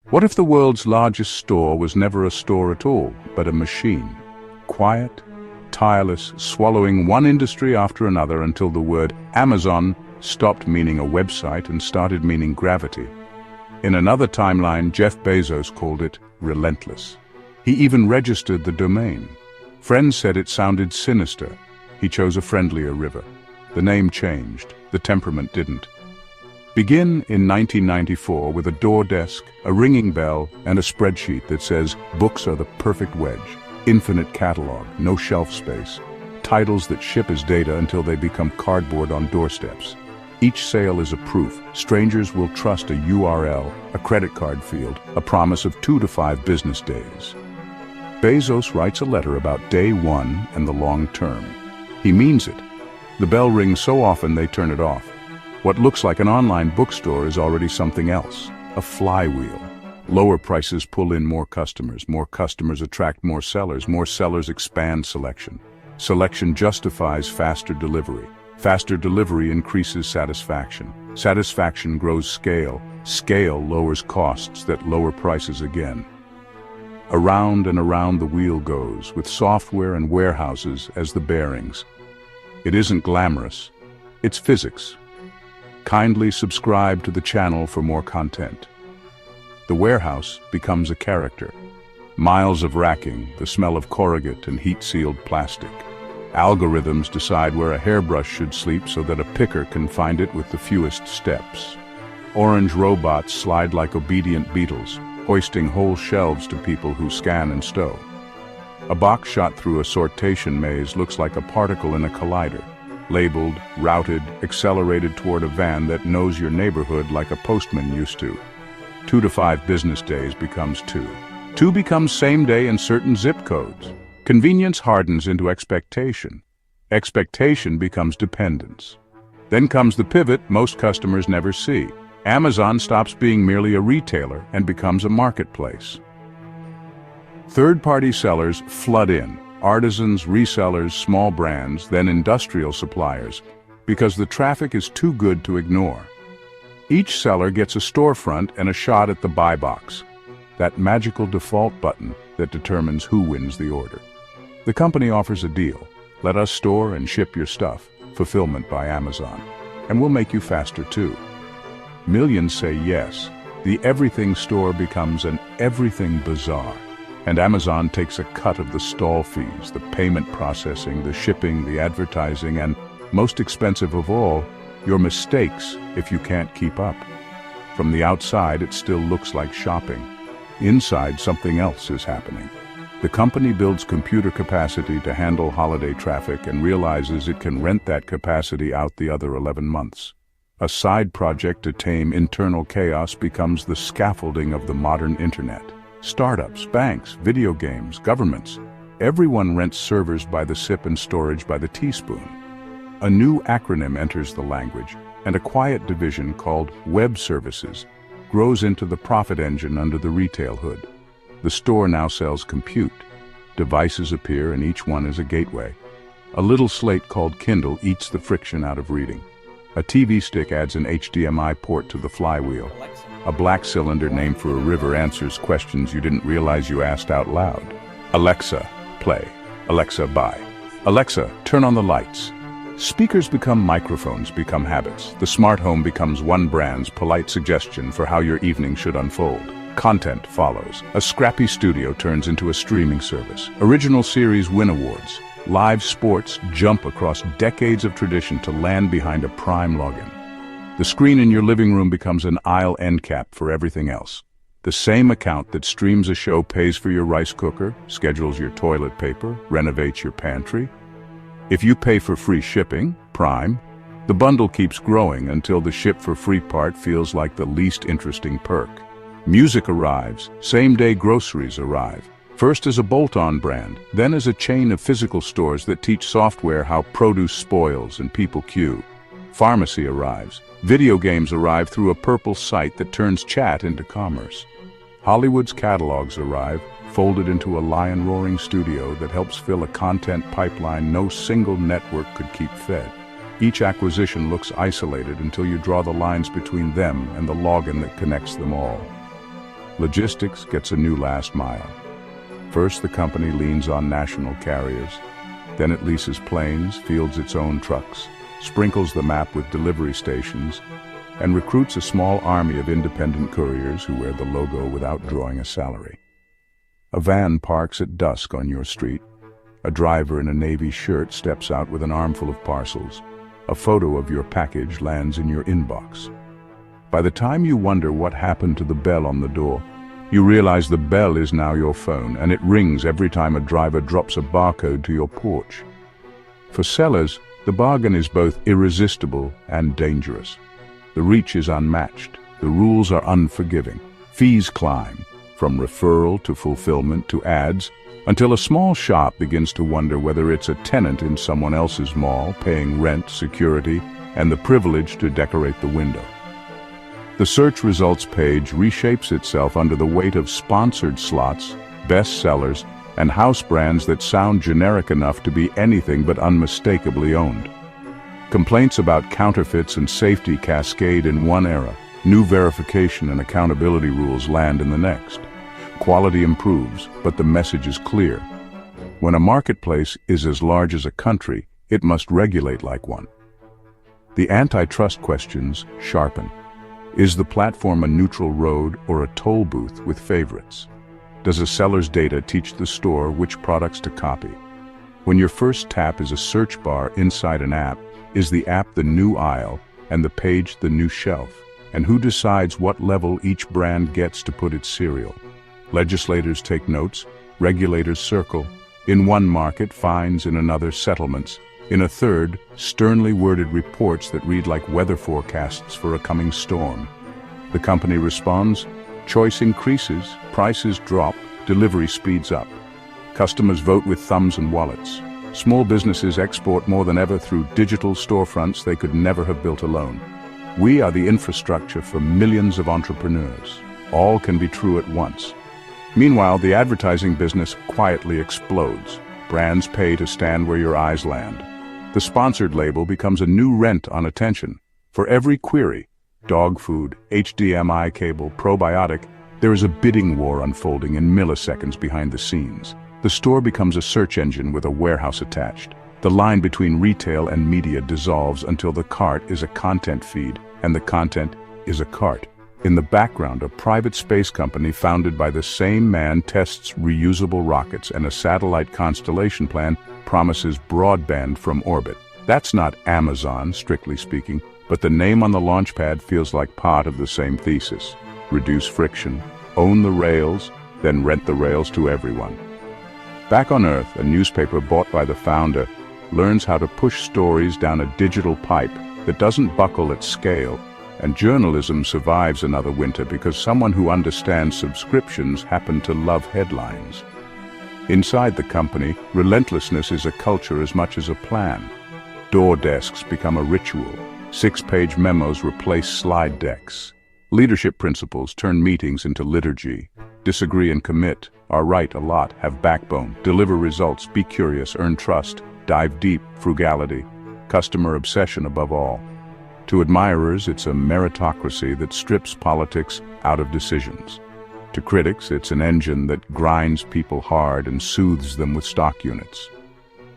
What if the world's largest store was never a store at all, but a machine? Quiet, tireless, swallowing one industry after another until the word Amazon stopped meaning a website and started meaning gravity. In another timeline, Jeff Bezos called it relentless. He even registered the domain. Friends said it sounded sinister. He chose a friendlier river. The name changed, the temperament didn't. Begin in 1994 with a door desk, a ringing bell, and a spreadsheet that says, books are the perfect wedge. Infinite catalog, no shelf space. Titles that ship as data until they become cardboard on doorsteps. Each sale is a proof. Strangers will trust a URL, a credit card field, a promise of 2 to 5 business days. Bezos writes a letter about day one and the long term. He means it. The bell rings so often they turn it off. What looks like an online bookstore is already something else, a flywheel. Lower prices pull in more customers attract more sellers expand selection. Selection justifies faster delivery increases satisfaction grows scale lowers costs that lower prices again. Around and around the wheel goes, with software and warehouses as the bearings. It isn't glamorous, it's physics. Kindly subscribe to the channel for more content. The warehouse becomes a character. Miles of racking, the smell of corrugate and heat-sealed plastic. Algorithms decide where a hairbrush should sleep so that a picker can find it with the fewest steps. Orange robots slide like obedient beetles, hoisting whole shelves to people who scan and stow. A box shot through a sortation maze looks like a particle in a collider. Labeled, routed, accelerated toward a van that knows your neighborhood like a postman used to. 2 to 5 business days becomes 2. 2 becomes same day in certain zip codes. Convenience hardens into expectation. Expectation becomes dependence. Then comes the pivot most customers never see. Amazon stops being merely a retailer and becomes a marketplace. Third-party sellers flood in. Artisans, resellers, small brands, then industrial suppliers, because the traffic is too good to ignore. Each seller gets a storefront and a shot at the buy box, that magical default button that determines who wins the order. The company offers a deal. Let us store and ship your stuff, fulfillment by Amazon, and we'll make you faster too. Millions say yes. The everything store becomes an everything bazaar. And Amazon takes a cut of the stall fees, the payment processing, the shipping, the advertising, and, most expensive of all, your mistakes if you can't keep up. From the outside, it still looks like shopping. Inside, something else is happening. The company builds computer capacity to handle holiday traffic and realizes it can rent that capacity out the other 11 months. A side project to tame internal chaos becomes the scaffolding of the modern internet. Startups, banks, video games, governments, everyone rents servers by the sip and storage by the teaspoon. A new acronym enters the language, and a quiet division called Web Services grows into the profit engine under the retail hood. The store now sells compute. Devices appear and each one is a gateway. A little slate called Kindle eats the friction out of reading. A TV stick adds an HDMI port to the flywheel. A black cylinder named for a river answers questions you didn't realize you asked out loud. Alexa, play. Alexa, buy. Alexa, turn on the lights. Speakers become microphones, become habits. The smart home becomes one brand's polite suggestion for how your evening should unfold. Content follows. A scrappy studio turns into a streaming service. Original series win awards. Live sports jump across decades of tradition to land behind a Prime login. The screen in your living room becomes an aisle end cap for everything else. The same account that streams a show pays for your rice cooker, schedules your toilet paper, renovates your pantry. If you pay for free shipping, Prime, the bundle keeps growing until the ship for free part feels like the least interesting perk. Music arrives, same-day groceries arrive. First as a bolt-on brand, then as a chain of physical stores that teach software how produce spoils and people queue. Pharmacy arrives. Video games arrive through a purple site that turns chat into commerce. Hollywood's catalogs arrive, folded into a lion-roaring studio that helps fill a content pipeline no single network could keep fed. Each acquisition looks isolated until you draw the lines between them and the login that connects them all. Logistics gets a new last mile. First, the company leans on national carriers. Then it leases planes, fields its own trucks, sprinkles the map with delivery stations, and recruits a small army of independent couriers who wear the logo without drawing a salary. A van parks at dusk on your street. A driver in a navy shirt steps out with an armful of parcels. A photo of your package lands in your inbox. By the time you wonder what happened to the bell on the door, you realize the bell is now your phone, and it rings every time a driver drops a barcode to your porch. For sellers, the bargain is both irresistible and dangerous. The reach is unmatched. The rules are unforgiving. Fees climb, from referral to fulfillment to ads, until a small shop begins to wonder whether it's a tenant in someone else's mall, paying rent, security, and the privilege to decorate the window. The search results page reshapes itself under the weight of sponsored slots, bestsellers, and house brands that sound generic enough to be anything but unmistakably owned. Complaints about counterfeits and safety cascade in one era. New verification and accountability rules land in the next. Quality improves, but the message is clear. When a marketplace is as large as a country, it must regulate like one. The antitrust questions sharpen. Is the platform a neutral road or a toll booth with favorites? Does a seller's data teach the store which products to copy? When your first tap is a search bar inside an app, is the app the new aisle and the page the new shelf? And who decides what level each brand gets to put its cereal? Legislators take notes, regulators circle. In one market, fines; in another, settlements; in a third, sternly worded reports that read like weather forecasts for a coming storm. The company responds, choice increases, prices drop, delivery speeds up. Customers vote with thumbs and wallets. Small businesses export more than ever through digital storefronts they could never have built alone. We are the infrastructure for millions of entrepreneurs. All can be true at once. Meanwhile, the advertising business quietly explodes. Brands pay to stand where your eyes land. The sponsored label becomes a new rent on attention. For every query, dog food, HDMI cable, probiotic, there is a bidding war unfolding in milliseconds behind the scenes. The store becomes a search engine with a warehouse attached. The line between retail and media dissolves until the cart is a content feed and the content is a cart. In the background, a private space company founded by the same man tests reusable rockets, and a satellite constellation plan promises broadband from orbit. That's not Amazon, strictly speaking, but the name on the launch pad feels like part of the same thesis. Reduce friction, own the rails, then rent the rails to everyone. Back on Earth, a newspaper bought by the founder learns how to push stories down a digital pipe that doesn't buckle at scale. And journalism survives another winter because someone who understands subscriptions happened to love headlines. Inside the company, relentlessness is a culture as much as a plan. Door desks become a ritual. 6-page memos replace slide decks. Leadership principles turn meetings into liturgy. Disagree and commit. Are right a lot. Have backbone. Deliver results. Be curious. Earn trust. Dive deep. Frugality. Customer obsession above all. To admirers, it's a meritocracy that strips politics out of decisions. To critics, it's an engine that grinds people hard and soothes them with stock units.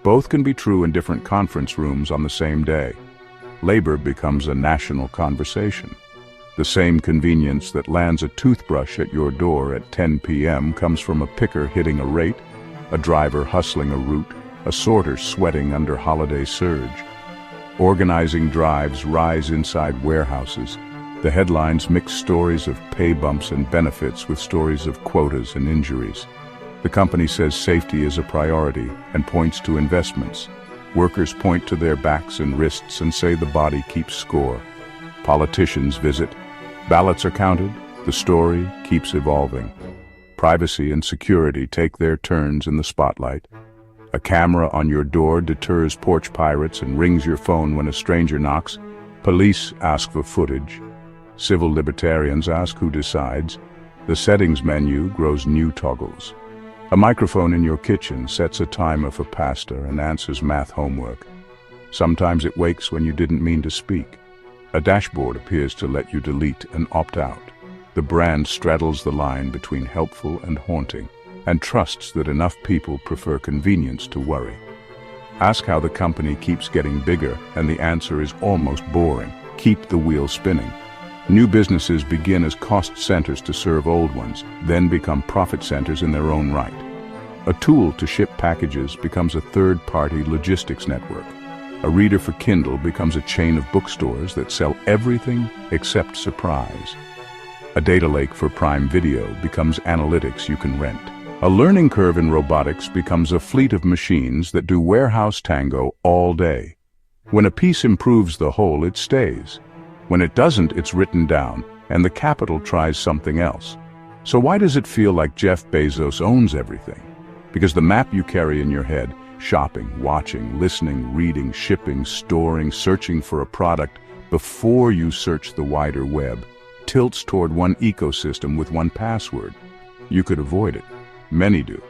Both can be true in different conference rooms on the same day. Labor becomes a national conversation. The same convenience that lands a toothbrush at your door at 10 p.m. comes from a picker hitting a rate, a driver hustling a route, a sorter sweating under holiday surge. Organizing drives rise inside warehouses. The headlines mix stories of pay bumps and benefits with stories of quotas and injuries. The company says safety is a priority and points to investments. Workers point to their backs and wrists and say the body keeps score. Politicians visit. Ballots are counted. The story keeps evolving. Privacy and security take their turns in the spotlight. A camera on your door deters porch pirates and rings your phone when a stranger knocks. Police ask for footage. Civil libertarians ask who decides. The settings menu grows new toggles. A microphone in your kitchen sets a timer for pasta and answers math homework. Sometimes it wakes when you didn't mean to speak. A dashboard appears to let you delete and opt out. The brand straddles the line between helpful and haunting, and trusts that enough people prefer convenience to worry. Ask how the company keeps getting bigger, and the answer is almost boring. Keep the wheel spinning. New businesses begin as cost centers to serve old ones, then become profit centers in their own right. A tool to ship packages becomes a third-party logistics network. A reader for Kindle becomes a chain of bookstores that sell everything except surprise. A data lake for Prime Video becomes analytics you can rent. A learning curve in robotics becomes a fleet of machines that do warehouse tango all day. When a piece improves the whole, it stays. When it doesn't, it's written down, and the capital tries something else. So why does it feel like Jeff Bezos owns everything? Because the map you carry in your head, shopping, watching, listening, reading, shipping, storing, searching for a product before you search the wider web, tilts toward one ecosystem with one password. You could avoid it. Many do.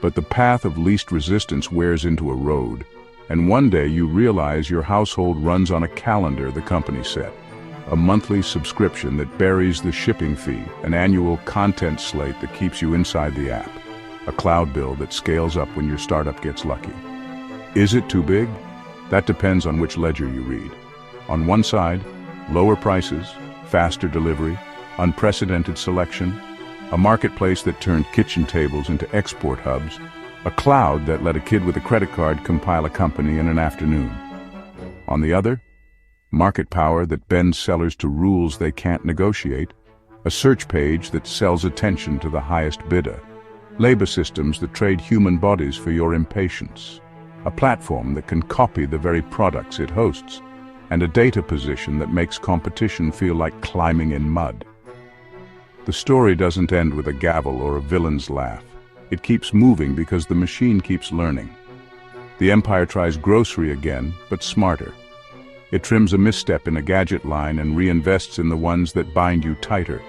But the path of least resistance wears into a road, and one day you realize your household runs on a calendar the company set. A monthly subscription that buries the shipping fee, an annual content slate that keeps you inside the app, a cloud bill that scales up when your startup gets lucky. Is it too big? That depends on which ledger you read. On one side, lower prices, faster delivery, unprecedented selection, a marketplace that turned kitchen tables into export hubs, a cloud that let a kid with a credit card compile a company in an afternoon. On the other, market power that bends sellers to rules they can't negotiate, a search page that sells attention to the highest bidder, labor systems that trade human bodies for your impatience, a platform that can copy the very products it hosts, and a data position that makes competition feel like climbing in mud. The story doesn't end with a gavel or a villain's laugh. It keeps moving because the machine keeps learning. The empire tries grocery again, but smarter. It trims a misstep in a gadget line and reinvests in the ones that bind you tighter.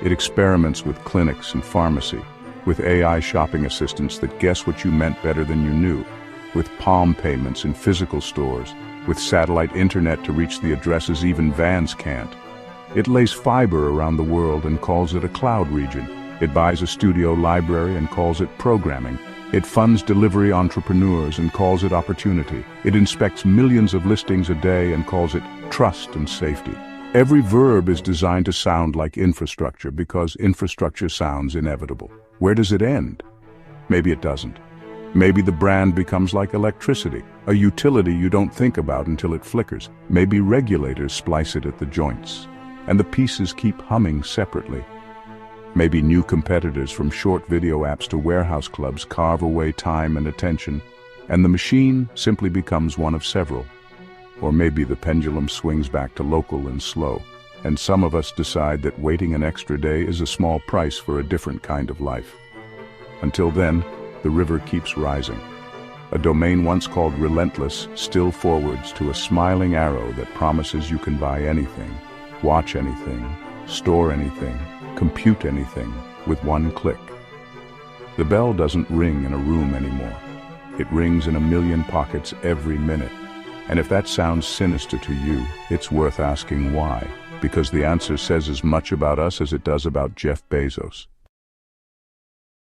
It experiments with clinics and pharmacy, with AI shopping assistants that guess what you meant better than you knew, with palm payments in physical stores, with satellite internet to reach the addresses even vans can't. It lays fiber around the world and calls it a cloud region. It buys a studio library and calls it programming. It funds delivery entrepreneurs and calls it opportunity. It inspects millions of listings a day and calls it trust and safety. Every verb is designed to sound like infrastructure because infrastructure sounds inevitable. Where does it end? Maybe it doesn't. Maybe the brand becomes like electricity, a utility you don't think about until it flickers. Maybe regulators splice it at the joints, and the pieces keep humming separately. Maybe new competitors from short video apps to warehouse clubs carve away time and attention, and the machine simply becomes one of several. Or maybe the pendulum swings back to local and slow, and some of us decide that waiting an extra day is a small price for a different kind of life. Until then, the river keeps rising. A domain once called Relentless still forwards to a smiling arrow that promises you can buy anything, watch anything, store anything, compute anything with one click. The bell doesn't ring in a room anymore. It rings in a million pockets every minute. And if that sounds sinister to you, it's worth asking why, because the answer says as much about us as it does about Jeff Bezos.